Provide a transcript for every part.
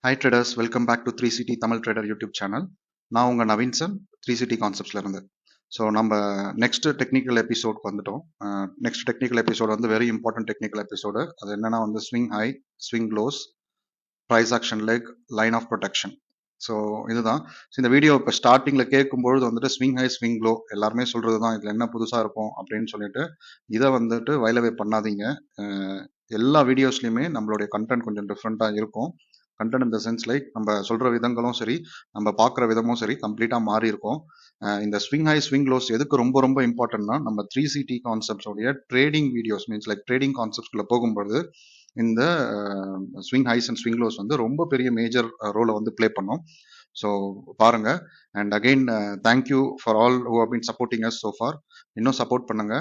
Hi traders, welcome back to 3CT Tamil Trader YouTube channel. நான் உங்க Naveen sir 3CT கான்செப்ட்ஸ்ல இருந்து. So நம்ம next technical எபிசோட்க்கு வந்துட்டோம். நெக்ஸ்ட் டெக்னிக்கல் எபிசோட் வந்து வெரி இம்பார்ட்டன்ட் டெக்னிக்கல் எபிசோடு. அது என்னன்னா வந்து swing high, swing lows, price action leg, line of protection. So இதுதான். ஸோ இந்த வீடியோ இப்போ ஸ்டார்டிங்கில் கேட்கும்பொழுது வந்துட்டு ஸ்விங் ஹை, ஸ்விங் லோ எல்லாருமே சொல்றது தான் இதில் என்ன புதுசாக இருக்கும் அப்படின்னு சொல்லிட்டு இதை வந்துட்டு வயலவே பண்ணாதீங்க. எல்லா வீடியோஸ்லையுமே நம்மளுடைய கண்டென்ட் கொஞ்சம் டிஃப்ரெண்ட்டாக இருக்கும். கண்டென்ட் இந்த சென்ஸ் லைக் நம்ம சொல்ற விதங்களும் சரி, நம்ம பார்க்குற விதமும் சரி கம்ப்ளீட்டாக மாறி இருக்கும். இந்த ஸ்விங் ஹை, ஸ்விங் லோஸ் எதுக்கு ரொம்ப ரொம்ப இம்பார்ட்டன்ட்னா நம்ம 3CT கான்செப்ட்ஸோடைய trading videos means like trading கான்செப்ட்ஸ்குள்ள போகும்போது இந்த swing highs and swing lows வந்து ரொம்ப பெரிய மேஜர் ரோலை வந்து ப்ளே பண்ணும். ஸோ பாருங்க. And again thank you for all who have been supporting us so far. இன்னும் சப்போர்ட் பண்ணுங்க.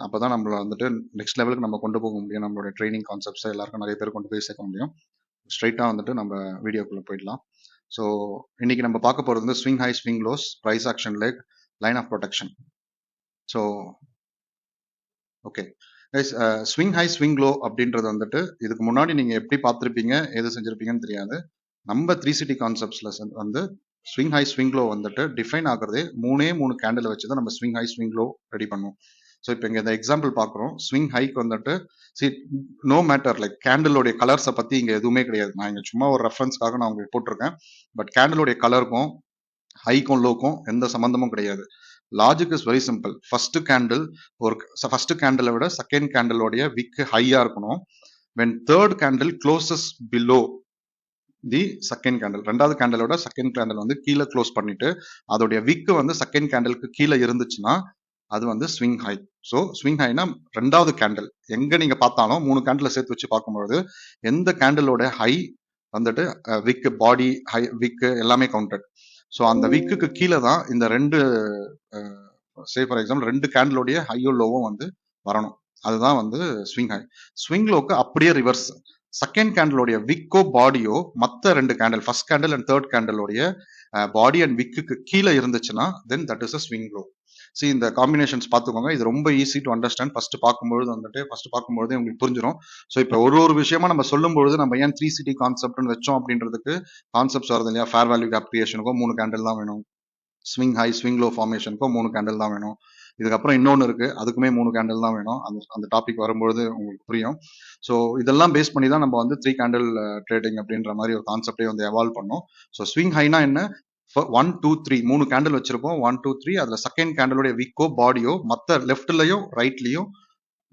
அப்பதான் நம்மள வந்துட்டு நெக்ஸ்ட் லெவலுக்கு நம்ம கொண்டு போக முடியும். நம்மளோட ட்ரைனிங் கான்செப்ட்ஸ் எல்லாருக்கும் நிறைய பேர் கொண்டு போய் சேர்க்க முடியும். ஸ்ட்ரைட்டா வந்துட்டு நம்ம வீடியோக்குள்ள போயிடலாம். ஸோ இன்னைக்கு நம்ம பார்க்க போறது வந்து swing high, swing lows, price action leg, line of protection. So okay guys, swing high, swing low அப்படின்றது வந்துட்டு இதுக்கு முன்னாடி நீங்க எப்படி பார்த்துருப்பீங்க, எது செஞ்சிருப்பீங்கன்னு தெரியாது. நம்ம 3CT கான்செப்ட்ஸ்ல வந்து ஸ்விங் ஹை, ஸ்விங் லோ வந்துட்டு டிஃபைன் ஆகுறதே மூணு கேண்டில் வச்சு தான் நம்ம swing high, swing low ready பண்ணுவோம். ஸோ இப்போ இங்கே இந்த எக்ஸாம்பிள் பார்க்குறோம். ஸ்விங் ஹைக்கு வந்துட்டு சி நோ மேட்டர் லைக் கேண்டிலோடைய கலர்ஸை பற்றி இங்கே எதுவுமே கிடையாது. நான் இங்கே சும்மா ஒரு ரெஃபரன்ஸ்க்காக நான் உங்களுக்கு போட்டிருக்கேன். பட் கேண்டிலோடைய கலருக்கும் ஹைக்கும் லோக்கும் எந்த சம்மந்தமும் கிடையாது. Logic is very simple. First கேண்டிலை விட செகண்ட் கேண்டிலோடைய விக் ஹையா இருக்கணும். When third candle closes below the second candle, ரெண்டாவது கேண்டிலோட செகண்ட் கேண்டில் வந்து கீழே க்ளோஸ் பண்ணிட்டு அதோடைய விக்கு வந்து செகண்ட் கேண்டிலுக்கு கீழே இருந்துச்சுன்னா அது வந்து ஸ்விங் ஹை. ஸோ ஸ்விங் ஹைனா ரெண்டாவது கேண்டில் எங்க நீங்க பார்த்தாலும் மூணு கேண்டில் சேர்த்து வச்சு பார்க்கும்பொழுது எந்த கேண்டிலோட ஹை வந்துட்டு விக்கு பாடி ஹை விக்கு எல்லாமே கவுண்டட். ஸோ அந்த விக்குக்கு கீழே தான் இந்த ரெண்டு சே ஃபார் எக்ஸாம்பிள் ரெண்டு கேண்டிலோடைய ஹையோ லோவும் வந்து வரணும். அதுதான் வந்து ஸ்விங் ஹை. ஸ்விங் லோக்கு அப்படியே ரிவர்ஸ். செகண்ட் கேண்டிலோடைய விக்கோ பாடியோ மற்ற ரெண்டு candle first candle and third கேண்டிலோடைய பாடி அண்ட் விக்குக்கு கீழே இருந்துச்சுன்னா then that is a swing low. See இந்த காம்பினேஷன்ஸ் பார்த்துக்கோங்க. இது ரொம்ப ஈஸி டு அண்டர்ஸ்டாண்ட். ஃபர்ஸ்ட் பார்க்கும்பொழுது உங்களுக்கு புரிஞ்சிடும். ஸோ இப்போ ஒரு விஷயமா நம்ம சொல்லும்பொழுது நம்ம ஏன் 3CT கான்செப்ட்னு வச்சோம் அப்படின்றதுக்கு கான்செப்ட்ஸ் வருது இல்லையா. ஃபேர் வேல்யூ கேப் கிரியேஷனுக்கும் மூணு கேண்டில் தான் வேணும். ஸ்விங் ஹை, ஸ்விங் லோ ஃபார்மேஷனுக்கும் மூணு கேண்டில் தான் வேணும். இதுக்கப்புறம் இன்னொன்று இருக்கு, அதுக்குமே மூணு கேண்டில் தான் வேணும். அந்த டாபிக் வரும்பொழுது உங்களுக்கு புரியும். ஸோ இதெல்லாம் பேஸ் பண்ணி தான் நம்ம வந்து 3 கேண்டில் ட்ரேடிங் அப்படின்ற மாதிரி ஒரு கான்செப்டே வந்து எவால்வ் பண்ணோம். ஸோ ஸ்விங் ஹைனா என்ன, 1 2 3 மூணு கேண்டில் வச்சிருப்போம். 1 2 3 அதுல செகண்ட் கேண்டிலோடைய விக்கோ பாடியோ மற்ற லெஃப்ட்லயும் ரைட்லயும்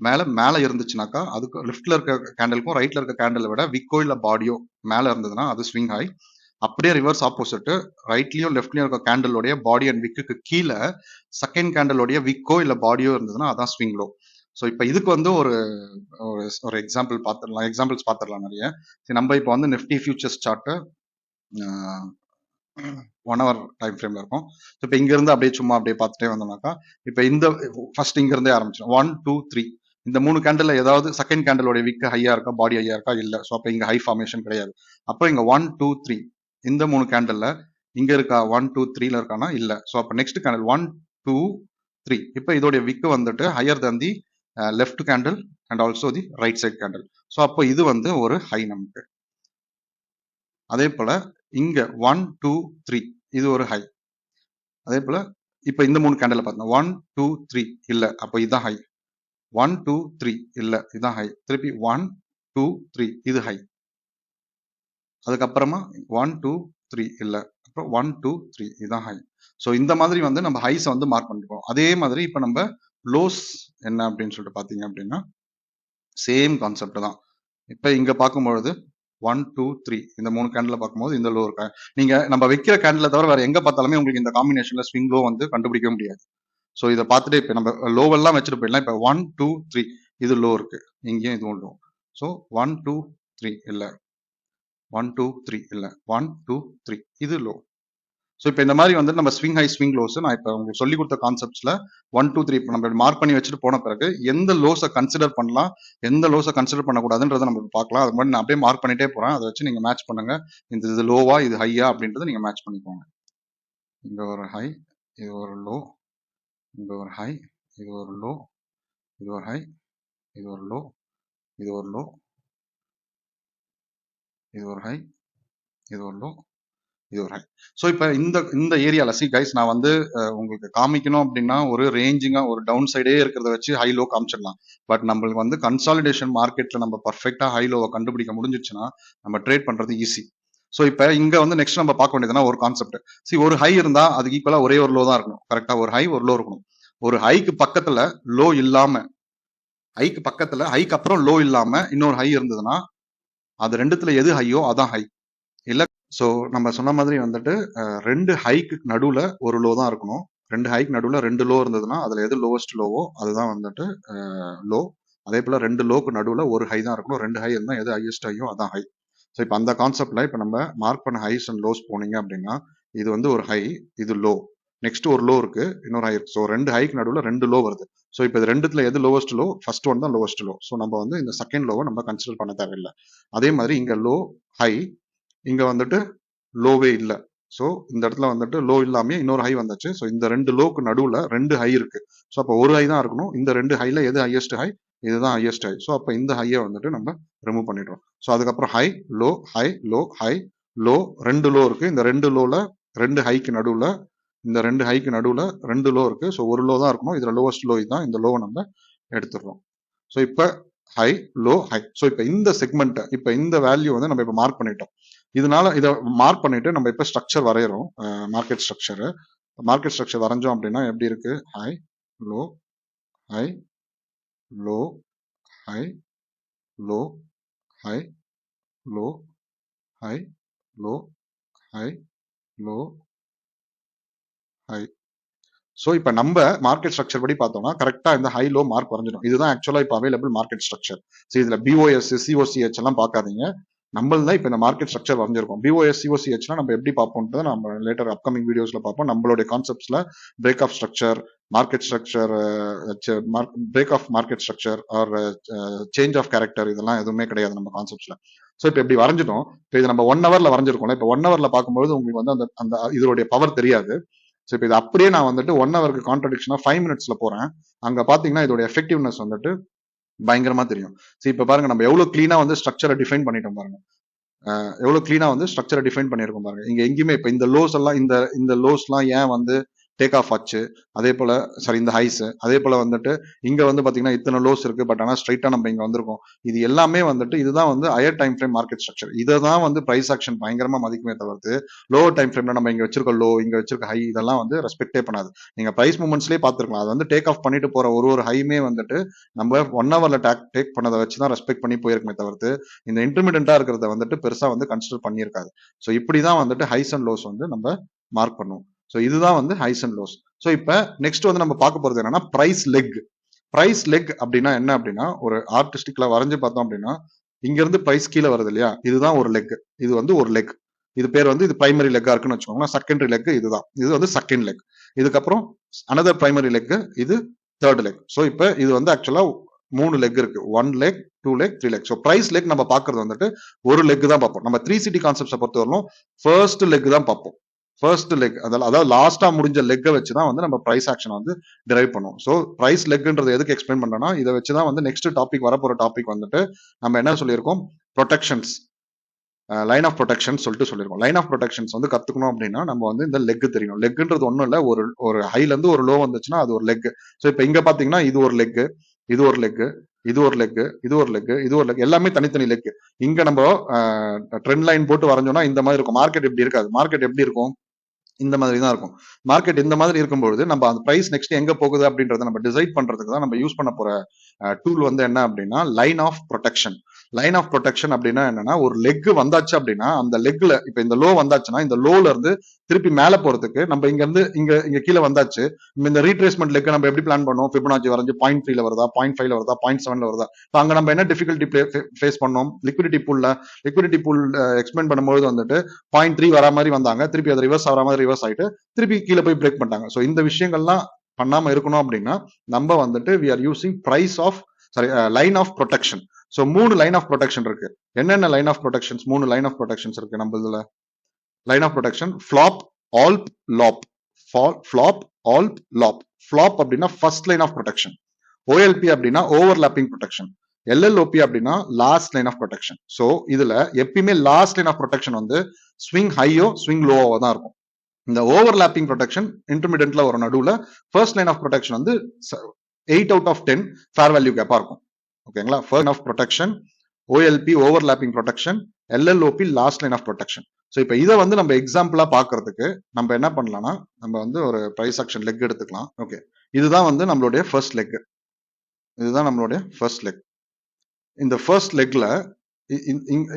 மேல இருந்துச்சுனாக்கா அதுக்கு லெஃப்ட்ல இருக்க கேண்டலுக்கும் ரைட்ல இருக்க கேண்டலை விட விக்கோ இல்ல பாடியோ மேல இருந்ததுன்னா அது ஸ்விங் ஹை. அப்படியே ரிவர்ஸ் ஆப்போசிட் ரைட்லயும் லெஃப்ட்லயும் இருக்க கேண்டலோடைய பாடி அண்ட் விக்குக்கு கீழே செகண்ட் கேண்டலோடைய விக்கோ இல்ல பாடியோ இருந்ததுன்னா அதான் ஸ்விங் லோ. ஸோ இப்போ இதுக்கு வந்து ஒரு எக்ஸாம்பிள்ஸ் பார்த்துடலாம் நிறைய. நம்ம இப்போ வந்து Nifty futures chart 1 hour time ஃப்ரேம்ல இருக்கும். ஸோ இப்போ இங்க இருந்து அப்படியே சும்மா அப்படியே பார்த்துட்டே வந்தோம்னாக்கா இப்போ இந்த ஃபர்ஸ்ட் இங்க இருந்தே ஆரம்பிச்சிடும். 1 2 3 இந்த மூணு கேண்டில் ஏதாவது செகண்ட் கேண்டிலோட விக் ஹையா இருக்கா, பாடி ஹையா இருக்கா, இல்ல. ஸோ அப்போ இங்க ஹை ஃபார்மேஷன் கிடையாது. அப்போ இங்க 1 2 3 இந்த மூணு கேண்டில்ல இங்க இருக்கா 1 2 3ல இருக்கானா இல்ல. ஸோ அப்போ நெக்ஸ்ட் கேண்டில் 1 2 3 இப்போ இதோடைய விக் வந்துட்டு higher than the left candle and also the right side candle. So அப்போ இது வந்து ஒரு ஹை நமக்கு. அதே போல இங்க 1 2 3 இது ஒரு ஹை. அதே போல இப்ப இந்த மூணு கேண்டில் பார்த்தோம். 1 2 3 இல்ல, அப்போ இதுதான் ஹை. 1 2 3 இல்ல, இதுதான் ஹை. திருப்பி 1 2 3 இது ஹை. அதுக்கப்புறமா 1 2 3 இல்ல, அப்புறம் 1 2 3 இதுதான் ஹை. ஸோ இந்த மாதிரி வந்து நம்ம ஹைஸை வந்து மார்க் பண்ணிருக்கோம். அதே மாதிரி இப்ப நம்ம லோஸ் என்ன அப்படின்னு சொல்லிட்டு பாத்தீங்க அப்படின்னா சேம் கான்செப்ட் தான். இப்ப இங்க பார்க்கும்பொழுது 1 2 3 இந்த மூணு கேண்டில் பார்க்கும்போது இந்த லோ இருக்கா, நீங்க நம்ம வைக்கிற கேண்டில் தவிர வேற எங்க பார்த்தாலுமே உங்களுக்கு இந்த காம்பினேஷன்ல ஸ்விங் லோ வந்து கண்டுபிடிக்க முடியாது. ஸோ இதை பார்த்துட்டு இப்போ நம்ம லோவெல்லாம் வச்சுட்டு போயிடலாம். இப்போ 1 2 3 இது லோ இருக்கு, இங்கேயும் இதுவும் லோ. ஸோ 1 2 3 இல்லை, 1 2 3 இல்லை, 1 2 3 இது லோ. ஸோ இப்போ இந்த மாதிரி வந்து நம்ம ஸ்விங் ஹை, ஸ்விங் லோஸ் நான் இப்போ உங்களுக்கு சொல்லி கொடுத்த கான்செப்ட்ஸ்ல 1 2 3 நம்ம மார்க் பண்ணி வச்சுட்டு போன பிறகு எந்த லோஸை கன்சிடர் பண்ணலாம், எந்த லோஸை கன்சிடர் பண்ணக்கூடாதுன்றதை நம்ம பார்க்கலாம். அது மாதிரி நான் அப்படியே மார்க் பண்ணிட்டே போறேன். அதை வச்சு நீங்க மேட்ச் பண்ணுங்க. இது லோவா இது ஹையா அப்படின்றத நீங்க மேட்ச் பண்ணிக்கோங்க. இங்க ஒரு ஹை, இது ஒரு லோ, இங்க ஒரு ஹை, இது ஒரு லோ, இது ஒரு ஹை, இது ஒரு லோ, இது ஒரு லோ, இது ஒரு ஹை, இது ஒரு லோ, இது ஒரு ஹை. ஸோ இப்போ இந்த இந்த ஏரியால சி கைஸ், நான் வந்து உங்களுக்கு காமிக்கணும் அப்படின்னா ஒரு ரேஞ்சிங்கா ஒரு டவுன் சைடே இருக்கிறத வச்சு ஹை லோ காமிச்சிடலாம். பட் நம்மளுக்கு வந்து கன்சாலிடேஷன் மார்க்கெட்ல நம்ம பர்ஃபெக்டா ஹை லோவை கண்டுபிடிக்க முடிஞ்சிச்சுன்னா நம்ம ட்ரேட் பண்றது ஈஸி. ஸோ இப்போ இங்க வந்து நெக்ஸ்ட் நம்ம பார்க்க வேண்டியதுன்னா ஒரு கான்செப்ட். சி ஒரு ஹை இருந்தா அதுக்கு ஈக்குவலா ஒரே ஒரு லோ தான் இருக்கணும். கரெக்டா? ஒரு ஹை ஒரு லோ இருக்கணும். ஒரு ஹைக்கு பக்கத்துல லோ இல்லாம, ஹைக்கு பக்கத்துல ஹைக்கு அப்புறம் லோ இல்லாம இன்னொரு ஹை இருந்ததுன்னா அது ரெண்டுத்துல எது ஹையோ அதான் ஹை. இல்ல, ஸோ நம்ம சொன்ன மாதிரி வந்துட்டு ரெண்டு ஹைக்கு நடுவுல ஒரு லோ தான் இருக்கணும். ரெண்டு ஹைக்கு நடுவுல ரெண்டு லோ இருந்ததுன்னா அதுல எது லோவஸ்ட் லோவோ அதுதான் வந்துட்டு லோ. அதே போல ரெண்டு லோக்கு நடுவுல ஒரு ஹை தான் இருக்கணும். ரெண்டு ஹை இருந்தா எது ஹையஸ்ட் ஹையோ அதான் ஹை. ஸோ இப்போ அந்த கான்செப்ட்ல இப்போ நம்ம மார்க் பண்ண ஹைஸ் அண்ட் லோஸ் போனீங்க அப்படின்னா இது வந்து ஒரு ஹை, இது லோ, நெக்ஸ்ட் ஒரு லோ இருக்கு, இன்னொரு ஹை இருக்கு. ஸோ ரெண்டு ஹைக்கு நடுவில் ரெண்டு லோ வருது. ஸோ இப்போ இது ரெண்டுத்துல எது லோவஸ்ட் லோ? ஃபர்ஸ்ட் ஒன் தான் லோவஸ்ட் லோ. ஸோ நம்ம வந்து இந்த செகண்ட் லோவை நம்ம கன்சிடர் பண்ண தேவையில்லை. அதே மாதிரி இங்க லோ ஹை, இங்க வந்துட்டு லோவே இல்லை. ஸோ இந்த இடத்துல வந்துட்டு லோ இல்லாம இன்னொரு ஹை வந்துச்சு. ஸோ இந்த ரெண்டு லோக்கு நடுவில் ரெண்டு ஹை இருக்கு. ஸோ அப்போ ஒரு ஹை தான் இருக்கணும். இந்த ரெண்டு ஹைல எது ஹையஸ்ட் ஹை? இதுதான் ஹையஸ்ட் ஹை. ஸோ அப்போ இந்த ஹையை வந்துட்டு நம்ம ரிமூவ் பண்ணிடுறோம். ஸோ அதுக்கப்புறம் high low high low high low, ரெண்டு லோ இருக்கு. இந்த ரெண்டு லோல ரெண்டு ஹைக்கு நடுவுல, இந்த ரெண்டு ஹைக்கு நடுவுல ரெண்டு லோ இருக்கு. ஸோ ஒரு லோ தான் இருக்கணும். இதுல லோவஸ்ட் லோ இதுதான். இந்த லோவை நம்ம எடுத்துடுறோம். ஸோ இப்போ ஹை லோ ஹை. ஸோ இப்போ இந்த செக்மெண்ட், இப்போ இந்த வேல்யூ வந்து நம்ம இப்போ மார்க் பண்ணிட்டோம். இதனால இதை மார்க் பண்ணிட்டு நம்ம இப்போ ஸ்ட்ரக்சர் வரைகிறோம். Market structure. மார்க்கெட் ஸ்ட்ரக்சர் வரைஞ்சோம் அப்படின்னா எப்படி இருக்கு? High low high low high low high low high low high low high. So இப்போ நம்ம மார்க்கெட் ஸ்ட்ரக்சர் படி பார்த்தோம்னா கரெக்டா இந்த ஹை லோ மார்க் வரைஞ்சிடும். இதுதான் ஆக்சுவலா இப்போ அவைலபிள் மார்க்கெட் ஸ்ட்ரக்சர். ஸோ இதுல பிஓஎஸ் சிஓசிஹெச் எல்லாம் பார்க்காதீங்க. நம்மள இப்போ இந்த மார்க்கெட் ஸ்ட்ரக்சர் வரைஞ்சிருக்கோம். பிஓஎஸ் சிஓசிஹெச்னா நம்ம எப்படி பார்ப்போம்ன்றத நம்ம லேட்டர் அப்கமிங் வீடியோஸ்ல பார்ப்போம். நம்மளுடைய கான்செப்ட்ஸ்ல break of structure, market structure, break of market structure or change of character இதெல்லாம் எதுவுமே கிடையாது நம்ம கான்செப்ட்ஸ்ல. ஸோ இப்போ எப்படி வரைஞ்சிட்டோம். இப்போ இது நம்ம 1 ஹவர்ல வரைஞ்சிருக்கோம். இப்போ 1 ஹவர்ல பார்க்கும்போது உங்களுக்கு வந்து அந்த அந்த இதோடைய பவர் தெரியாது. ஸோ இப்போ இது அப்படியே நான் வந்துட்டு 1 ஹவருக்கு கான்ட்ரடிக்ஷனா 5 மினிட்ஸ்ல போறேன். அங்க பாத்தீங்கன்னா இதோட எஃபெக்டிவ்னஸ் வந்துட்டு பயங்கரமா தெரியும். சரி இப்போ பாருங்க நம்ம எவ்வளவு கிளீனா வந்து ஸ்ட்ரக்சரை டிஃபைன் பண்ணிட்டோம் பாருங்க. எவ்வளவு கிளீனா வந்து ஸ்ட்ரக்சரை டிஃபைன் பண்ணிருக்கோம் பாருங்க. இங்க எங்கேயுமே இப்போ இந்த லோஸ் எல்லாம் இந்த லோஸ் எல்லாம் ஏன் வந்து டேக் ஆஃப் ஆச்சு, அதே போல சாரி இந்த ஹைஸ், அதே போல வந்துட்டு இங்க வந்து பாத்தீங்கன்னா இத்தனை லோஸ் இருக்கு. பட் ஆனா ஸ்ட்ரைட்டா நம்ம இங்க வந்திருக்கோம். இது எல்லாமே வந்துட்டு இதுதான் வந்து higher time frame market structure. இதை தான் வந்து பிரைஸ் ஆக்ஷன் பயங்கரமா மதிக்குமே தவிர்த்து லோவர் டைம் ஃப்ரேம்ல நம்ம இங்க வச்சிருக்க லோ, இங்க வச்சிருக்க ஹை இதெல்லாம் வந்து ரெஸ்பெக்டே பண்ணாது. நீங்க பிரைஸ் மூமெண்ட்ஸ்லேயே பார்த்துருக்கலாம். அது வந்து டேக் ஆஃப் பண்ணிட்டு போற ஒரு ஹைமே வந்துட்டு நம்ம 1 ஹவர்ல டேக் பண்ணதை வச்சுதான் ரெஸ்பெக்ட் பண்ணி போயிருக்குமே தவிர்த்து இந்த இன்டர்மீடியண்டா இருக்கிறத வந்துட்டு பெருசா வந்து கன்சிடர் பண்ணியிருக்காது. ஸோ இப்படிதான் வந்துட்டு ஹைஸ் அண்ட் லோஸ் வந்து நம்ம மார்க் பண்ணுவோம். ஸோ இதுதான் வந்து ஹைஸ் அண்ட் லோஸ். ஸோ இப்போ நெக்ஸ்ட் வந்து நம்ம பார்க்க போறது என்னன்னா பிரைஸ் லெக். பிரைஸ் லெக் அப்படின்னா என்ன அப்படின்னா ஒரு ஆர்டிஸ்டிக்ல வரைஞ்சு பார்த்தோம் அப்படின்னா இங்க இருந்து பிரைஸ் கீழே வருது இல்லையா, இதுதான் ஒரு லெக். இது வந்து ஒரு லெக். இது பேர் வந்து இது பிரைமரி லெக்கா இருக்குன்னு வச்சுக்கோங்களேன். செகண்டரி லெக் இதுதான். இது வந்து செகண்ட் லெக். இதுக்கப்புறம் அனதர் பிரைமரி லெக், இது தேர்ட் லெக். ஸோ இப்போ இது வந்து ஆக்சுவலா 3 லெக் இருக்கு. 1 leg, 2 leg, 3 leg. So price leg நம்ம பாக்குறது வந்துட்டு ஒரு லெக் தான் பார்ப்போம். நம்ம 3 சிட்டி கான்செப்ட்ஸை பொறுத்தவரைக்கும் ஃபர்ஸ்ட் லெக் தான் பார்ப்போம். ஃபர்ஸ்ட் லெக் அதாவது லாஸ்டா முடிஞ்ச லெக்கை வச்சுதான் வந்து நம்ம பிரைஸ் ஆக்ஷன் வந்து டிரைவ் பண்ணுவோம். ஸோ பிரைஸ் லெக்ன்றது எதுக்கு எக்ஸ்பிளைன் பண்றோம்னா இதை வச்சுதான் வந்து நெக்ஸ்ட் டாபிக் வரப்போற டாபிக் வந்துட்டு நம்ம என்ன சொல்லியிருக்கோம், ப்ரொடெக்ஷன்ஸ், லைன் ஆஃப் ப்ரொடெக்ஷன் சொல்லிட்டு சொல்லியிருக்கோம். லைன் ஆஃப் ப்ரொடெக்ஷன்ஸ் வந்து கத்துக்கணும் அப்படின்னா நம்ம வந்து இந்த லெக் தெரியணும். லெக்ன்றது ஒன்றும் இல்லை, ஒரு ஹைல இருந்து ஒரு லோ வந்துச்சுன்னா அது ஒரு லெக். ஸோ இப்போ இங்க பாத்தீங்கன்னா இது ஒரு லெக், இது ஒரு லெக், இது ஒரு லெக், இது ஒரு லெக், இது ஒரு லெக், எல்லாமே தனித்தனி லெக். இங்க நம்ம ட்ரெண்ட் லைன் போட்டு வரைஞ்சோம்னா இந்த மாதிரி இருக்கும். மார்க்கெட் எப்படி இருக்காது. மார்க்கெட் எப்படி இருக்கும், இந்த மாதிரி தான் இருக்கும். மார்க்கெட் இந்த மாதிரி இருக்கும்பொழுது நம்ம அந்த பிரைஸ் நெக்ஸ்ட் எங்க போகுது அப்படின்றத நம்ம டிசைட் பண்றதுக்கு தான் நம்ம யூஸ் பண்ண போற டூல் வந்து என்ன அப்படின்னா line of protection. Line of protection அப்படின்னா என்னன்னா ஒரு லெக் வந்தாச்சு அப்படின்னா அந்த லெக்ல இப்ப இந்த லோ வந்தாச்சுன்னா இந்த லோல இருந்து திருப்பி மேல போறதுக்கு நம்ம இங்க இருந்து இங்க கீழே வந்தாச்சு. இந்த ரீட்ரேஸ்மெண்ட் லெக் நம்ம எப்படி பிளான் பண்ணுவோம், ஃபிபனாச்சி வரைஞ்சு 0.3ல வருதா, 0.5ல வருதா, 0.7ல வருதா. அங்க நம்ம என்ன டிஃபிகல்ட்டி ஃபேஸ் பண்ணோம், லிக்விடிட்டி பூல் எக்ஸ்பிளைன் பண்ணும்போது வந்துட்டு 0.3 வரா மாதிரி வந்தாங்க, திருப்பி அது ரிவர்ஸ் ஆகிற மாதிரி ரிவர்ஸ் ஆயிட்டு திருப்பி கீழே போய் பிரேக் பண்ணிட்டாங்க. ஸோ இந்த விஷயங்கள்லாம் பண்ணாம இருக்கணும் அப்படின்னா நம்ம வந்துட்டு we are using line of protection. So 3 line of protection இருக்கு. என்னென்ன line of protections? 3 line of protections இருக்கு நம்ம இதுல. Line of protection FLOP, OLP, LLOP. FLOP, OLP, LLOP. FLOP அப்படின்னா first line of protection. OLP அப்படின்னா overlapping protection. LLOP அப்படின்னா last line of protection. So இதுல எப்பயுமே லாஸ்ட் லைன் ஆஃப் ப்ரொடெக்ஷன் வந்து swing ஹையோ ஸ்விங் லோவோ தான் இருக்கும். இந்த ஓவர்லாப்பிங் ப்ரொடெக்ஷன் இன்டர்மீடியன்ட்ல ஒரு நடுவுல ஃபர்ஸ்ட் லைன் ஆஃப் ப்ரொடெக்ஷன் வந்து 8 out of 10 ஃபேர் வேல்யூ கேப்பா இருக்கும். ஓகேங்களா? First of protection, OLP overlapping protection, LLOP last line of protection. So இப்போ இதை வந்து நம்ம எக்ஸாம்பிளா பாக்குறதுக்கு நம்ம என்ன பண்ணலாம்னா, நம்ம வந்து ஒரு பிரைஸ் ஆக்ஷன் லெக் எடுத்துக்கலாம். ஓகே, இதுதான் வந்து நம்மளுடைய ஃபர்ஸ்ட் லெக். இதுதான் நம்மளுடைய ஃபர்ஸ்ட் லெக். இந்த ஃபர்ஸ்ட் லெக்ல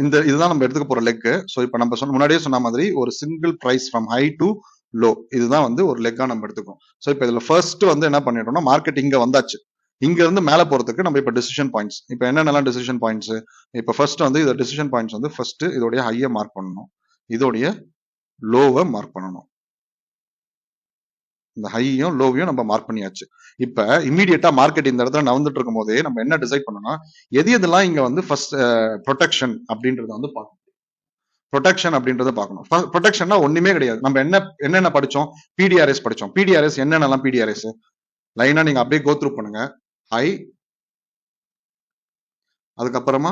இந்த இதுதான் நம்ம எடுத்துக்க போற லெக். ஸோ இப்போ நம்ம முன்னாடியே சொன்ன மாதிரி ஒரு single price from high to low, இதுதான் வந்து ஒரு லெக்கா நம்ம எடுத்துக்கோம். ஸோ இப்போ இதுல ஃபர்ஸ்ட் வந்து என்ன பண்ணிட்டோம்னா, மார்க்கெட் இங்க வந்தாச்சு. இங்க இருந்து மேல போறதுக்கு நம்ம இப்ப டிசிஷன் பாயிண்ட்ஸ், இப்போ என்னென்னலாம் டிசிஷன் பாயிண்ட்ஸ், இப்போ ஃபர்ஸ்ட் வந்து இந்த டிசிஷன் பாயிண்ட்ஸ் வந்து ஃபர்ஸ்ட் இதோடைய ஹையை மார்க் பண்ணணும், இதோடைய லோவை மார்க் பண்ணணும். இந்த ஹையும் லோவையும் நம்ம மார்க் பண்ணியாச்சு. இப்ப இமீடியட்டா மார்க்கெட் இந்த இடத்துல நவந்துட்டு இருக்கும் போதே நம்ம என்ன டிசைட் பண்ணோம்னா, எது எதெல்லாம் இங்க வந்து ஃபர்ஸ்ட் ப்ரொடெக்ஷன் அப்படின்றத வந்து பார்க்கணும். ப்ரொடெக்ஷன் அப்படின்றத பார்க்கணும். ப்ரொடெக்ஷன்னா ஒண்ணுமே கிடையாது. நம்ம என்னென்ன படிச்சோம்? பிடிஆர்எஸ் படிச்சோம். பிடிஆர்எஸ் என்னென்னலாம் பிடிஆர்எஸ் லைனா நீங்க அப்படியே கோ த்ரூ பண்ணுங்க. ஹை, அதுக்கப்புறமா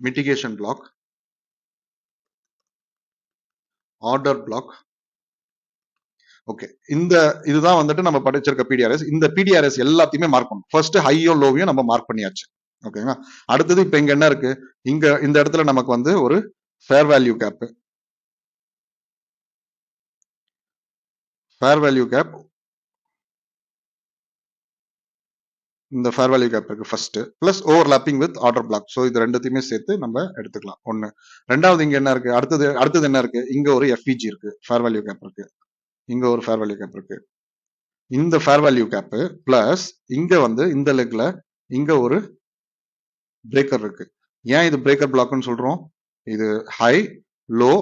mitigation block, order block. Okay, இதுதான் வந்துட்டு நம்ம படிச்சிருக்க பிடிஆர்எஸ். இந்த பிடிஆர்எஸ் எல்லாத்தையுமே மார்க் பண்ணணும். ஃபர்ஸ்ட் ஹையோ லோவையும் நம்ம மார்க் பண்ணியாச்சு. ஓகேங்களா? அடுத்தது இப்ப இங்க என்ன இருக்கு? இங்க இந்த இடத்துல நமக்கு வந்து ஒரு fair value gap, fair value gap, இந்த ஃபேர் வேல்யூ கேப் இருக்கு first, plus overlapping with order block. So இது ரெண்டுத்தையுமே சேர்த்து நம்ம எடுத்துக்கலாம். ஒன்னு. ரெண்டாவது இங்க என்ன இருக்கு? அடுத்தது என்ன இருக்கு? இங்க ஒரு எஃப்இஜி இருக்கு, ஃபேர் வேல்யூ கேப் இருக்கு. இங்க ஒரு ஃபேர் வேல்யூ கேப் இருக்கு. இந்த ஃபேர் வேல்யூ கேப் பிளஸ் இங்க வந்து இந்த லெக்ல இங்க ஒரு பிரேக்கர் இருக்கு. ஏன் இது பிரேக்கர் பிளாக்னு சொல்றோம்? இது ஹை லோ,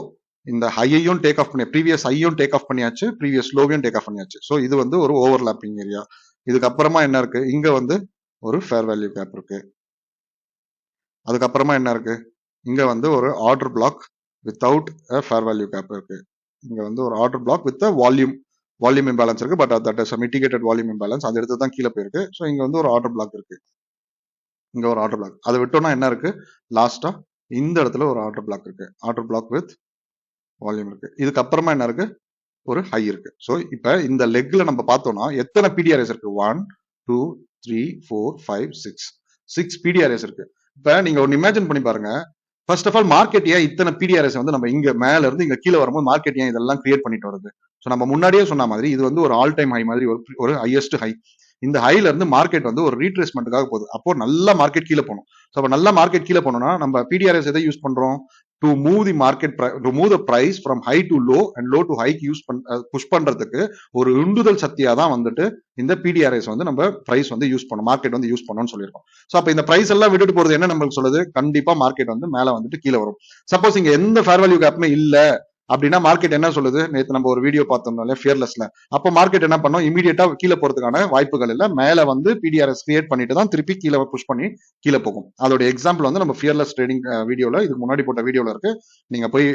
இந்த ஹையையும் டேக் ஆஃப் பண்ணி ப்ரீவியஸ் ஹையும் டேக் ஆஃப் பண்ணியாச்சு, ப்ரீவியஸ் லோவையும் டேக் ஆஃப் பண்ணியாச்சு. ஸோ இது வந்து ஒரு ஓவர்லாப்பிங் ஏரியா. இதுக்கப்புறமா என்ன இருக்கு? இங்க வந்து ஒரு ஃபேர் வேல்யூ கேப் இருக்கு. அதுக்கப்புறமா என்ன இருக்கு? இங்க வந்து ஒரு order block without fair value gap இருக்கு. இங்க வந்து ஒரு order block with volume imbalance இருக்கு. But that is mitigated volume imbalance. அந்த இடத்துல தான் கீழே போயிருக்கு. ஸோ இங்க வந்து ஒரு ஆர்டர் பிளாக் இருக்கு. இங்க ஒரு ஆர்டர் பிளாக். அதை விட்டோம்னா என்ன இருக்கு? லாஸ்டா இந்த இடத்துல ஒரு ஆர்டர் பிளாக் இருக்கு. ஆர்டர் பிளாக் வித் வால்யூம் இருக்கு. இதுக்கப்புறமா என்ன இருக்கு? ஒரு ஹை இருக்கு. ஸோ இப்ப இந்த லெக்ல நம்ம பார்த்தோம்னா எத்தனை பிடிஆர்எஸ் இருக்கு? 1 2 3 4 5 6 பிடிஆர்எஸ் இருக்கு. இப்ப நீங்க ஒன்னு இமேஜின் பண்ணி பாருங்க. ஃபர்ஸ்ட் ஆஃப் ஆல் மார்க்கெட் ஏன் இத்தனை பிடிஆர்எஸ் வந்து நம்ம இங்க மேல இருந்து இங்க கீழே வரும்போது மார்க்கெட் ஏன் இதெல்லாம் கிரியேட் பண்ணிட்டு வருது? ஸோ நம்ம முன்னாடியே சொன்ன மாதிரி இது வந்து ஒரு ஆல் டைம் ஹை மாதிரி ஒரு ஹையஸ்ட் ஹை. இந்த ஹைல இருந்து மார்க்கெட் வந்து ஒரு ரீட்ரேஸ்மெண்ட்டுக்காக போகுது. அப்போ நல்ல மார்க்கெட் கீழே போகணும். ஸோ அப்போ நல்ல மார்க்கெட் கீழே போனோம்னா நம்ம பிடிஆர்எஸ் எதை யூஸ் பண்றோம்? To move the market, to move the price from high to low and low to ஹைக்கு புஷ் பண்றதுக்கு ஒரு உந்துதல் சக்தியா தான் வந்துட்டு இந்த பிடிஆர்எஸ் வந்து நம்ம பிரைஸ் வந்து யூஸ் பண்ணோம், மார்க்கெட் வந்து யூஸ் பண்ணோம்னு சொல்லியிருக்கோம். ஸோ அப்ப இந்த பிரைஸ் எல்லாம் விட்டுட்டு போறது என்ன நம்மளுக்கு சொல்லுது? கண்டிப்பா மார்க்கெட் வந்து மேல வந்துட்டு கீழே வரும். சப்போஸ் இங்க எந்த ஃபேர் வேல்யூ கேப்புமே இல்ல அப்படின்னா மார்க்கெட் என்ன சொல்லுது? நேற்று நம்ம ஒரு வீடியோ பார்த்தோம்னாலே ஃபியர்லெஸ்ல, அப்போ மார்க்கெட் என்ன பண்ணோம்? இமீடியட்டா கீழே போறதுக்கான வாய்ப்புகள் இல்ல, மேல வந்து பிடிஆர்எஸ் கிரியேட் பண்ணிட்டு தான் திருப்பி கீழே புஷ் பண்ணி கீழே போகும். அதோட எக்ஸாம்பிள் வந்து நம்ம ஃபியர்லெஸ் ட்ரேடிங் வீடியோல, இதுக்கு முன்னாடி போட்ட வீடியோல இருக்கு. நீங்க போய்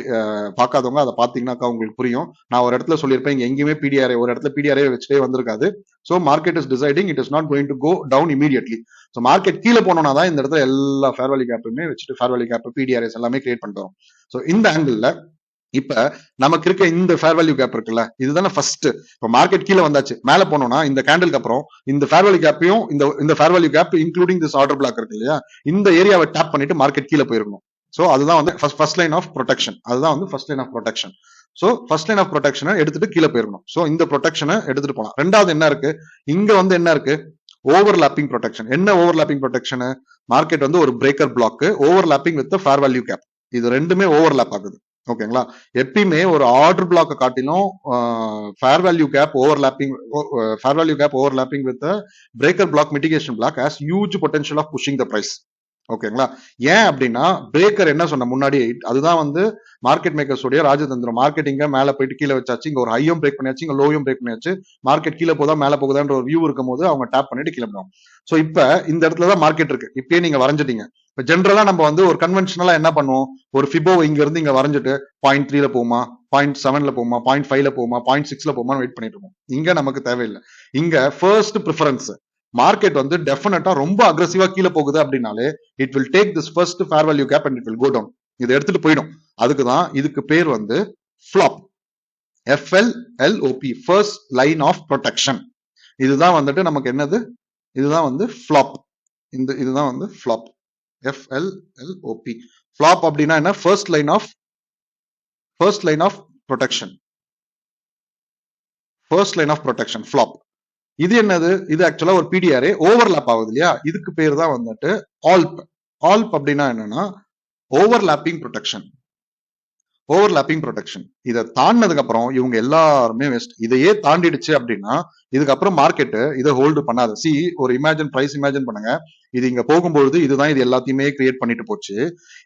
பார்க்காதவங்க அதை பாத்தீங்கன்னாக்கா உங்களுக்கு புரியும். நான் ஒரு இடத்துல சொல்லியிருப்பேன், இங்க எங்கேயுமே பிடிஆர்ஏ ஒரு இடத்துல பிடிஆர்ஏ வச்சுட்டே வந்திருக்காது. So market is deciding, it is not going to go down immediately. So market கீழே போனோம்னா தான் இந்த இடத்துல எல்லா ஃபேர் வேல்யூ கேப்புமே வச்சுட்டு ஃபேர் வேல்யூ கேப் பிடிஆர்எஸ் எல்லாமே கிரியேட் பண்ணிட்டு வரும். ஸோ இந்த ஆங்கிள் இப்ப நமக்கு இருக்க இந்த ஃபேர் வேல்யூ கேப் இருக்குல்ல, இதுதானே ஃபர்ஸ்ட். இப்ப மார்க்கெட் கீழே வந்தாச்சு, மேல போனோம்னா இந்த கேண்டலுக்கு அப்புறம் இந்த ஃபேர் வேல்யூ கேப்பையும் இந்த fair value gap including this order block இருக்கு இல்லையா, இந்த ஏரியாவை டேப் பண்ணிட்டு மார்க்கெட் கீழே போயிருக்கணும். சோ அதுதான் வந்து ஃபர்ஸ்ட் லைன் ஆஃப் ப்ரொடெக்ஷன். அதுதான் வந்து first line of protection. So first line of ப்ரொடெக்ஷனை எடுத்துட்டு கீழே போயிருக்கணும். சோ இந்த ப்ரொடெக்ஷனை எடுத்துட்டு போலாம். ரெண்டாவது என்ன இருக்கு? இங்க வந்து என்ன இருக்கு? Overlapping protection. என்ன ஓவர்லாப்பிங் ப்ரொடெக்ஷன்? மார்க்கெட் வந்து ஒரு breaker block, overlapping with fair value gap. இது ரெண்டுமே ஓவர்லாப் ஆகுது. ஓகேங்களா? எப்பயுமே ஒரு ஆர்டர் பிளாக் காட்டிலும் fair value gap overlapping with breaker block mitigation block has huge potential of pushing the price. ஓகேங்களா? ஏன் அப்படின்னா பிரேக்கர் என்ன சொன்ன முன்னாடி, அதுதான் வந்து மார்க்கெட் மேக்கர்ஸ் உடைய ராஜதந்திரம். மார்க்கெட் இங்க மேல போயிட்டு கீழே வச்சாச்சு, இங்க ஒரு ஹையும் பிரேக் பண்ணியாச்சு, இங்க லோயும் பிரேக் பண்ணியாச்சு. மார்க்கெட் கீழே போதா மேல போகுதான்ற ஒரு வியூ இருக்கும் போது அவங்க டேப் பண்ணிட்டு கீழே போகும். சோ இப்ப இந்த இடத்துலதான் மார்க்கெட் இருக்கு. இப்பயே நீங்க வரைஞ்சிட்டீங்க. இப்ப ஜென்ரலா நம்ம வந்து ஒரு கன்வென்ஷனலா என்ன பண்ணுவோம்? ஒரு ஃபிபோ இங்க இருந்து இங்க வரைஞ்சிட்டு 0.3ல போகுமா, 0.7ல போகுமா, 0.5ல போகுமா, 0.6ல போகுமா வெயிட் பண்ணிட்டு இருக்கோம். இங்க நமக்கு தேவையில்லை. இங்க ஃபர்ஸ்ட் ப்ரிஃபரன்ஸ் மார்க்கெட் வந்து டெஃபினட்டா ரொம்ப அக்ரெசிவா கீழே போகுது அப்படின்னாலே it will take this first fair value gap and it will go down. இதை எடுத்துட்டு போயிடும். அதுக்குதான் இதுக்கு பேர் வந்து flop. FLLOP, first line of protection. இதுதான் வந்துட்டு நமக்கு என்னது, இதுதான் வந்து ஃபிளாப். இதுதான் வந்து ஃபிளாப். FLLOP. ஃபிளாப் அப்படின்னா என்ன? First line of protection. First line of protection flop. இது என்னது? இது ஆக்சுவலா ஒரு PDRA ஓவர்லாப் ஆகுது இல்லையா? இதுக்கு பேர் தான் வந்துட்டு ஆல்ப். ஆல்ப் அப்படின்னா என்னன்னா ஓவர்லாப்பிங் ப்ரொடெக்ஷன். Overlapping protection. இதை தாண்டினதுக்கு அப்புறம் இவங்க எல்லாருமே வேஸ்ட். இதையே தாண்டிடுச்சு அப்படின்னா இதுக்கப்புறம் மார்க்கெட் இதை ஹோல்டு பண்ணாது. சி, ஒரு பிரைஸ் இமேஜின் பண்ணுங்க. இது இங்க போகும்பொழுது இதுதான் இது எல்லாத்தையுமே கிரியேட் பண்ணிட்டு போச்சு.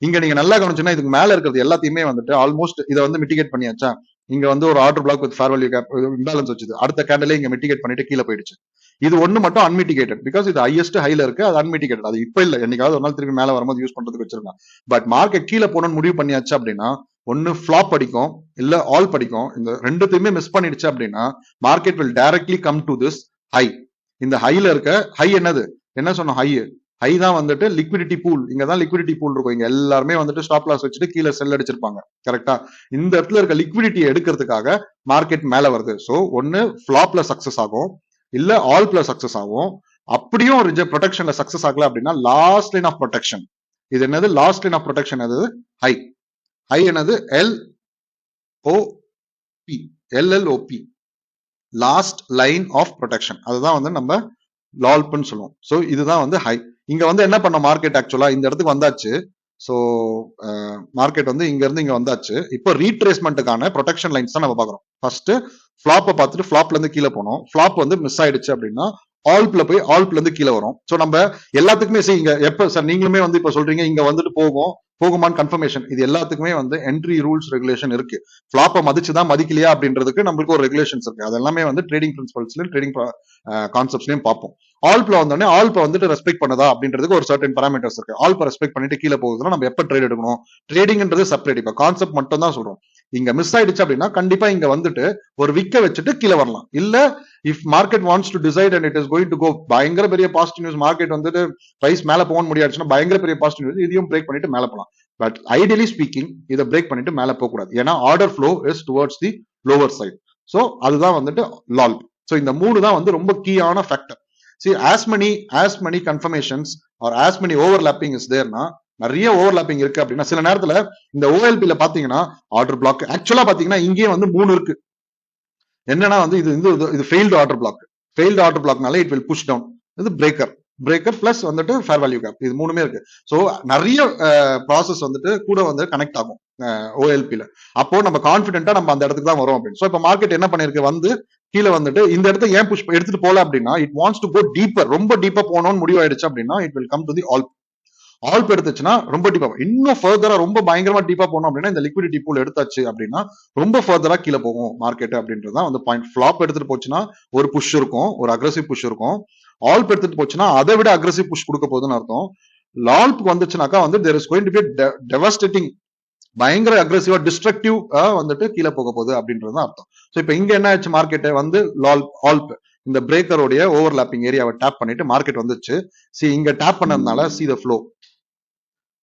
இங்க நீங்க நல்லா கவனிச்சுன்னா இதுக்கு மேல இருக்கிறது எல்லாத்தையுமே வந்துட்டு ஆல்மோஸ்ட் இதை வந்து மிட்டிகேட் பண்ணியாச்சா. இங்க வந்து ஒரு order block with fair value gap imbalance வச்சுது. அடுத்த கேண்டலே இங்க மிட்டிகேட் பண்ணிட்டு கீழே போயிடுச்சு. இது ஒண்ணு மட்டும் அன்மிட்டிகேட்டட். பிகாஸ் இது ஹையஸ்ட் ஹைல இருக்கு, அது அன்மிட்டிகேட்டட். அது இப்ப இல்ல, என்னைக்காவது ஒரு நாள் திருப்பி மேல வரும்போது யூஸ் பண்றதுக்கு வச்சிருக்காங்க. பட் மார்க்கெட் கீழே போகணும்னு முடிவு பண்ணியாச்சு அப்படின்னா ஒன்னு ஃபிளாப் படிக்கும், இல்ல ஆல் படிக்கும். இந்த ரெண்டுத்தையுமே மிஸ் பண்ணிடுச்சு அப்படின்னா market will directly come to this high. இந்த ஹைல இருக்க ஹை என்னது, என்ன சொன்னோம்? ஹை தான் வந்துட்டு லிக்விடிட்டி பூல். இங்கதான் லிக்விடிட்டி பூல் இருக்கும். இங்க எல்லாருமே வந்துட்டு ஸ்டாப் லாஸ் வச்சுட்டு கீழே செல் அடிச்சிருப்பாங்க. கரெக்டா? இந்த இடத்துல இருக்க லிக்விடிட்டி எடுக்கிறதுக்காக மார்க்கெட் மேல வருது. சோ ஒன்னு ஃபிளாப்ல சக்சஸ் ஆகும், இல்ல ஆல் பிளஸ் சக்சஸ் ஆகும். அப்படியும் ப்ரொடெக்ஷன்ல சக்சஸ் ஆகல அப்படின்னா லாஸ்ட் லைன் ஆஃப் ப்ரொடெக்ஷன். இது என்னது? லாஸ்ட் லைன் ஆஃப் ப்ரொடெக்ஷன் எது? ஹை. ஹை என்னது? LLOP, last line of protection. அதுதான் வந்து நம்ம லால்ப்னு சொல்லுவோம். ஸோ இதுதான் வந்து ஹை. இங்க வந்து என்ன பண்ண மார்க்கெட் ஆக்சுவலா இந்த இடத்துக்கு வந்தாச்சு. ஸோ மார்க்கெட் வந்து இங்க இருந்து இங்க வந்தாச்சு. இப்போ ரீட்ரேஸ்மெண்ட்டுக்கான ப்ரொடெக்ஷன் லைன்ஸ் தான் நம்ம பாக்குறோம். ஃபர்ஸ்ட் ஃபிளாப்பை பார்த்துட்டு ஃபிளாப்ல இருந்து கீழே போனோம். ஃபிளாப் வந்து மிஸ் ஆயிடுச்சு அப்படின்னா ஆல்ப்ல போய் ஆல்ப்ல இருந்து கீழே வரும். ஸோ நம்ம எல்லாத்துக்குமே இங்க எப்ப சார் நீங்களுமே வந்து இப்ப சொல்றீங்க இங்க வந்துட்டு போகுமான்னு கன்ஃபர்மேஷன். இது எல்லாத்துக்குமே வந்து என்ட்ரி ரூல்ஸ் ரெகுலேஷன் இருக்கு. ஃபிளாப்பை மதிச்சுதான் மதிக்கலையா அப்படின்றதுக்கு நம்மளுக்கு ஒரு ரெகுலேஷன்ஸ் இருக்கு. அது எல்லாமே வந்து ட்ரேடிங் பிரின்சிபல்ஸ்லயும் ட்ரேடிங் கான்செப்ட்ஸ்லயும் பார்ப்போம். ஆல்ப்ல வந்தோடனே ஆல்பை வந்துட்டு ரெஸ்பெக்ட் பண்ணதா அப்படின்றதுக்கு ஒரு சர்டன் பாராமீட்டர்ஸ் இருக்கு. ஆல்பை ரெஸ்பெக்ட் பண்ணிட்டு கீழே போகுதுன்னா நம்ம எப்ப ட்ரேட் எடுக்கணும்? ட்ரேடிங்ன்றது செப்பரேட். இப்ப கான்செப்ட் மட்டும் தான் சொல்றோம். இங்க மிஸ் ஆயிடுச்சு அப்படின்னா கண்டிப்பா இங்க வந்துட்டு ஒரு விக்க வச்சுட்டு கீழே வரலாம். இல்ல if market wants to decide and it is going to go, பயங்கர பெரிய பாசிட்டிவ் நியூஸ், மார்க்கெட் வந்துட்டு பிரைஸ் மேல போக முடியாதுன்னா பயங்கர பெரிய பாசிட்டிவ் நியூஸ், இதையும் பிரேக் பண்ணிட்டு மேல போகலாம். பட் ஐடியலி ஸ்பீக்கிங் இதை பிரேக் பண்ணிட்டு மேல போக கூடாது. ஏன்னா order flow is towards the lower side. So அதுதான் வந்துட்டு லால். சோ இந்த மூணு தான் வந்து ரொம்ப கீயான factor. See, as many confirmations or as many overlapping is there na, நிறைய ஓவர்லாப்பிங் இருக்கு அப்படின்னா சில நேரத்துல இந்த OLP-ல பாத்தீங்கன்னா ஆர்டர் பிளாக் ஆக்சுவலா பாத்தீங்கன்னா இங்கேயே வந்து 3 இருக்கு. என்னன்னா வந்து இது failed order block. Failed order பிளாக்னால இட் வில் புஷ் டவுன். இது பிரேக்கர் பிளஸ் வந்துட்டு ஃபேர் வேல்யூ கேப். இது மூணுமே இருக்கு. ஸோ நிறைய ப்ராசஸ் வந்துட்டு கூட வந்து கனெக்ட் ஆகும் OLP-ல. அப்போ நம்ம கான்பிடென்ட்டா நம்ம அந்த இடத்துக்கு தான் வரும் அப்படின்னு. ஸோ இப்போ மார்க்கெட் என்ன பண்ணிருக்கு, வந்து கீழே வந்துட்டு இந்த இடத்த ஏன் புஷ் எடுத்துட்டு போல அப்படின்னா it wants to go deeper. ரொம்ப டீப்பா போகணும்னு முடிவு ஆயிடுச்சு அப்படின்னா it will come to the OLP எடுத்துச்சுன்னா ரொம்ப டீப்பா, இன்னும் ஃபர்தரா ரொம்ப பயங்கரமா டீப்பா போனோம் அப்படின்னா இந்த லிக்விடிட்டி பூல் எடுத்தாச்சு அப்படின்னா ரொம்ப ஃபர்தரா கீழே போகும் மார்க்கெட் அப்படின்றதான் வந்து பாயிண்ட். ஃபிளாப் எடுத்துட்டு போச்சுன்னா ஒரு புஷ் இருக்கும், ஒரு அக்ரெசிவ் புஷ் இருக்கும். ஆல்ப் எடுத்துட்டு போச்சுன்னா அதை விட அக்ரெசிவ் புஷ் கொடுக்க போகுதுன்னு அர்த்தம். லால்ப் வந்துச்சுனாக்கா வந்து there is going to be devastating, பயங்கர அக்ரெசிவா டிஸ்ட்ரக்டிவ் வந்துட்டு கீழே போக போகுது அப்படின்றதுதான் அர்த்தம். ஸோ இப்போ இங்க என்ன ஆச்சு, மார்க்கெட்டை வந்து ஆல்ப் இந்த பிரேக்கருடைய ஓவர்லாப்பிங் ஏரியாவை டேப் பண்ணிட்டு மார்க்கெட் வந்துச்சு. சி இங்க டேப் பண்ணதுனால சி த ஃப்ளோ,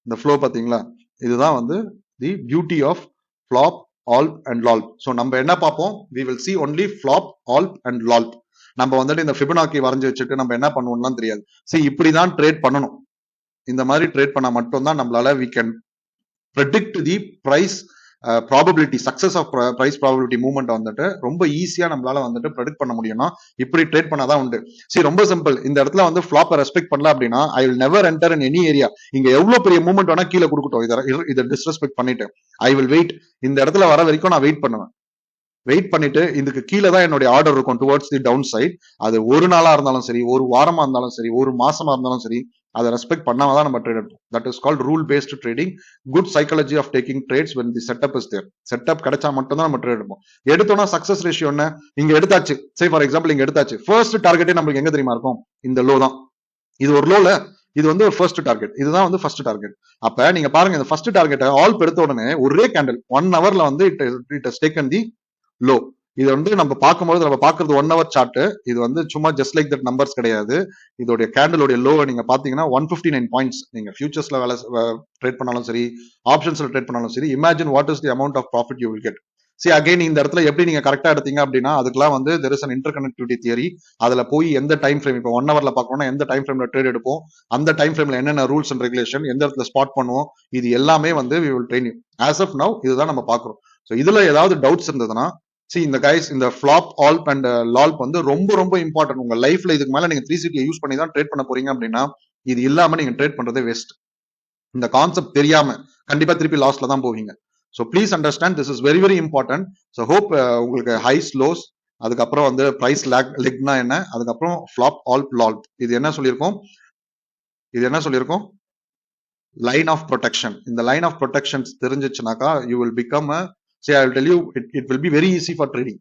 இந்த ஃப்ளோ பாத்தீங்களா, இதுதான் வந்து the beauty of FLOP, OLP and LLOP. So நம்ம என்ன பார்ப்போம், we will see only FLOP, OLP and LLOP. நம்ம வந்துட்டு இந்த ஃபிபனாக்கி வரைஞ்சு வச்சுட்டு நம்ம என்ன பண்ணுவோம்னா தெரியாது. சி இப்படிதான் ட்ரேட் பண்ணணும். இந்த மாதிரி ட்ரேட் பண்ணா மட்டும்தான் நம்மளால we can predict the price probability, success of price probability movement வந்துட்டு ரொம்ப ஈஸியா நம்மளால வந்துட்டு ப்ரெடிக்ட் பண்ண முடியும்னா இப்படி ட்ரேட் பண்ணாதான் உண்டு. சரி ரொம்ப சிம்பிள். இந்த இடத்துல வந்து ஃபிளாப்பை ரெஸ்பெக்ட் பண்ணல அப்படின்னா I will never enter in any area. இங்க எவ்வளவு பெரிய மூவ்மெண்ட் வேணா கீழே கொடுக்கட்டும், இதை டிஸ்ரெஸ்பெக்ட் பண்ணிட்டு ஐ வில் வெயிட். இந்த இடத்துல வர வரைக்கும் நான் வெயிட் பண்ணுவேன். வெயிட் பண்ணிட்டு இதுக்கு கீழே தான் என்னுடைய ஆர்டர் இருக்கும் டுவர்ட்ஸ் தி டவுன் சைட். அது ஒரு நாளா இருந்தாலும் சரி, ஒரு வாரமா இருந்தாலும் சரி, ஒரு மாசமா இருந்தாலும் சரி, அதை ரெஸ்பெக்ட் பண்ணாம தான் நம்ம ட்ரேட் எடுப்போம். That is called rule based trading. Good psychology of taking trades when the setup is there. Setup கிடைச்சா மட்டும் தான் நம்ம ட்ரேட் எடுப்போம். எடுத்தோம்னா சக்சஸ் ரேஷியோ என்ன, இங்க எடுத்தாச்சு, சே ஃபார் எக்ஸாம்பிள் இங்க எடுத்தாச்சு, ஃபர்ஸ்ட் டார்கெட்டே நம்மளுக்கு எங்க தெரியுமா இருக்கும், இந்த லோ தான். இது ஒரு லோல, இது வந்து ஒரு ஃபர்ஸ்ட் டார்கெட், இதுதான் வந்து ஃபர்ஸ்ட் டார்கெட். அப்ப நீங்க பாருங்க, இந்த ஃபர்ஸ்ட் டார்கெட்டை ஆல்ப் எடுத்த உடனே ஒரே கேண்டில் 1 hourல வந்து it has taken the low. இது வந்து நம்ம பார்க்கறது 1 hour சார்ட். இது வந்து சும்மா ஜஸ்ட் லைக் தட் நம்பர்ஸ் கிடையாது. இதோடைய கேண்டலோடைய லோவை நீங்க பாத்தீங்கன்னா 159 பாயிண்ட்ஸ். நீங்க ஃபியூச்சர்ஸ்ல ட்ரேட் பண்ணாலும் சரி, ஆப்ஷன்ஸ்ல ட்ரேட் பண்ணாலும் சரி, imagine what is the amount of profit you will get. See again இந்த இடத்துல எப்படி நீங்க கரெக்டா எடுத்தீங்க அப்படின்னா அதுக்கெல்லாம் வந்து there is an interconnectivity theory. அதுல போய் எந்த டைம் ஃப்ரேம், இப்போ 1 hourல பார்க்கணும்னா எந்த டைம் ஃப்ரேம்ல ட்ரேட் எடுப்போம், அந்த டைம் ஃப்ரேம்ல என்னென்ன ரூல்ஸ் அண்ட் ரெகுலேஷன், எந்த இடத்துல ஸ்பாட் பண்ணுவோம், இது எல்லாமே வந்து we will train you. As of now இதுதான் நம்ம பார்க்கிறோம். ஸோ இதுல ஏதாவது டவுட்ஸ் இருந்ததுன்னா இந்த கைஸ், இந்த ஃபிளாப் ஆல்ப் அண்ட் லால்ப் வந்து ரொம்ப ரொம்ப இம்பார்ட்டன்ட். உங்க லைஃப்ல இதுக்கு மேல நீங்க 360 யூஸ் பண்ணி தான் ட்ரேட் பண்ண போறீங்க அப்படின்னா இது இல்லாம நீங்க ட்ரேட் பண்றதே வேஸ்ட். இந்த கான்செப்ட் தெரியாம கண்டிப்பா திருப்பி லாஸ்ல தான் போவீங்க. So please understand, this is very very important. So hope உங்களுக்கு ஹைஸ் லோஸ், அதுக்கப்புறம் வந்து பிரைஸ் லெக்னா என்ன, அதுக்கப்புறம் ஃபிளாப் ஆல்ப் லால்ப், இது என்ன சொல்லியிருக்கோம், லைன் ஆஃப் ப்ரொடெக்ஷன். இந்த லைன் ஆஃப் ப்ரொடெக்ஷன்ஸ் தெரிஞ்சிச்சுனாக்கா you will become I will tell you it will be very easy for trading.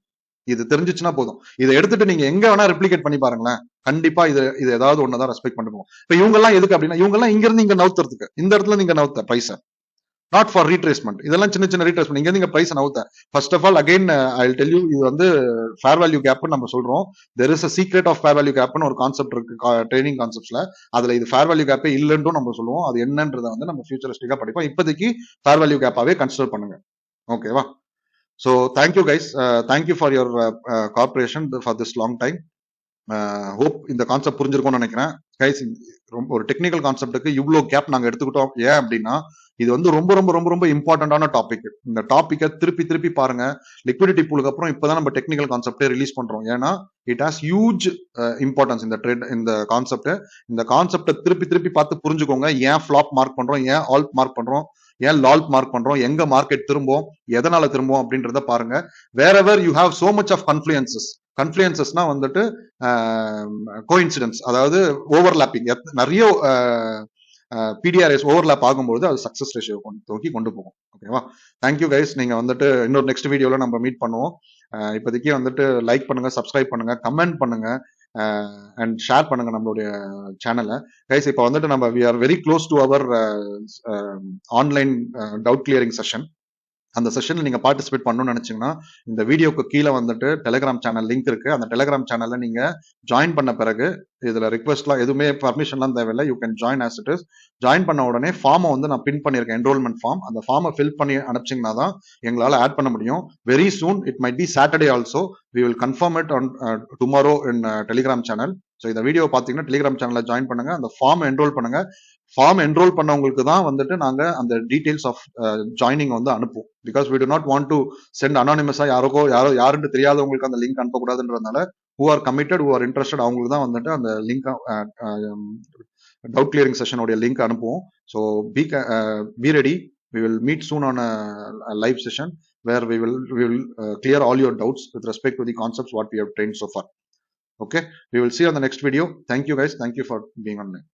இது தெரிஞ்சிச்சுன்னா போதும். இதை எடுத்துட்டு நீங்க எங்க வேணா ரெப்ளிகேட் பண்ணி பாருங்களேன், கண்டிப்பா இது ஏதாவது ஒண்ணுதான் ரெஸ்பெக்ட் பண்ணுவோம். இப்ப இவங்க எல்லாம் எதுக்கு அப்படின்னா, இவங்க எல்லாம் இங்க இருந்து இங்க நவுத்துறதுக்கு, இந்த இடத்துல நீங்க நவுத்த பிரைஸ், நாட் ஃபார் ரீட்ரேஸ்மெண்ட். இதெல்லாம் சின்ன சின்ன ரீட்ரேஸ்மெண்ட். இங்க நீங்க பிரைஸ் நவுத்த. First of all again I will tell you, இது வந்து ஃபேர் வேல்யூ கேப்னு நம்ம சொல்றோம். There is a secret of fair value கேப்னு ஒரு கான்செப்ட் இருக்கு ட்ரேடிங் கான்செப்ட்ஸ்ல. அதுல இது ஃபேர் வேல்யூ கேப்பே இல்லைன்னு நம்ம சொல்லுவோம். அது என்னன்றதை வந்து நம்ம ஃபியூச்சரிஸ்டிக்கா படிப்போம். இப்போதைக்கு ஃபேர் வேல்யூ கேப்பாவே கன்சிடர் பண்ணுங்க. ஓகேவா? So thank you guys, thank you for your cooperation for this long time. Hope இந்த கான்செப்ட் புரிஞ்சிருக்கும்னு நினைக்கிறேன் கைஸ். ரொம்ப ஒரு டெக்னிக்கல் கான்செப்ட்டுக்கு இவ்வளோ கேப் நாங்கள் எடுத்துக்கிட்டோம். ஏன் அப்படின்னா இது வந்து ரொம்ப ரொம்ப ரொம்ப ரொம்ப இம்பார்ட்டன்டான டாபிக். இந்த டாப்பிக்கை திருப்பி திருப்பி பாருங்க. லிக்விடிட்டி பூலுக்கு அப்புறம் இப்போதான் நம்ம டெக்னிக்கல் கான்செப்டே ரிலீஸ் பண்றோம். ஏன்னா இட் ஹாஸ் ஹியூஜ் இம்பார்ட்டன்ஸ் இந்த ட்ரேட், இந்த கான்செப்ட். இந்த கான்செப்டை திருப்பி திருப்பி பார்த்து புரிஞ்சுக்கோங்க. ஏன் ஃபிளாப் மார்க் பண்றோம், ஏன் ஆல்ப் மார்க் பண்றோம், ஏன் லால்ப் மார்க் பண்றோம், எங்க மார்க்கெட் திரும்பும், எதனால திரும்பும் அப்படின்றத பாருங்க. Whatever you have so much of கன்ஃப்ளூயன்சஸ்னா வந்துட்டு கோஇன்சிடென்ஸ், அதாவது ஓவர்லாப்பிங். நிறைய பிடிஆர்எஸ் ஓவர்லாப் ஆகும்போது அது சக்சஸ் ரேஷியோ நோக்கி கொண்டு போகும். ஓகேவா? Thank you guys. நீங்க வந்துட்டு இன்னொரு நெக்ஸ்ட் வீடியோல நம்ம மீட் பண்ணுவோம். இப்போதைக்கு வந்துட்டு லைக் பண்ணுங்க, சப்ஸ்கிரைப் பண்ணுங்க, கமெண்ட் பண்ணுங்க அண்ட் ஷேர் பண்ணுங்க நம்மளுடைய சேனலை கைஸ். இப்போ வந்துட்டு நம்ம we are very close to our online doubt clearing session. அந்த செஷன்ல நீங்க பார்ட்டிசிபேட் பண்ணணும்னு நினைச்சீங்கன்னா இந்த வீடியோக்கு கீழே வந்துட்டு டெலிகிராம் சேனல் லிங்க் இருக்கு. அந்த டெலிகிராம் சேனல்ல நீங்க ஜாயின் பண்ண பிறகு இதுல ரிக்வெஸ்ட்லாம் எதுவுமே பர்மிஷன்லாம் தேவையில்லை. You can join as it is. Join பண்ண உடனே ஃபார்மை வந்து நான் பின் பண்ணியிருக்கேன், என்ரோல்மெண்ட் ஃபார்ம். அந்த ஃபார்மை ஃபில் பண்ணி அனுப்பிச்சிங்கன்னா தான் எங்களால் ஆட் பண்ண முடியும். Very soon, it might be Saturday also. We will confirm it on tomorrow in Telegram channel. So இந்த வீடியோ பார்த்தீங்கன்னா டெலிகிராம் சேனலில் ஜாயின் பண்ணுங்க, அந்த ஃபார்ம் என்ரோல் பண்ணுங்க. ஃபார்ம் என்ரோல் பண்ணவங்களுக்கு தான் வந்துட்டு நாங்க அந்த டீடைல்ஸ் ஆஃப் ஜாயினிங் வந்து அனுப்புவோம். Because we do not want to send அனானிமஸா யாருன்னு தெரியாதவங்களுக்கு அந்த லிங்க் அனுப்பக்கூடாதுன்றதுனால who are committed, who are interested அவங்களுக்கு தான் வந்துட்டு அந்த லிங்க் டவுட் கிளியரிங் செஷனுடைய லிங்க் அனுப்புவோம். So be ready. We will meet soon on a live session where we will clear all your doubts with respect to the concepts what we have trained so far. Okay, we will see you on the next video. Thank you guys. Thank you for being online.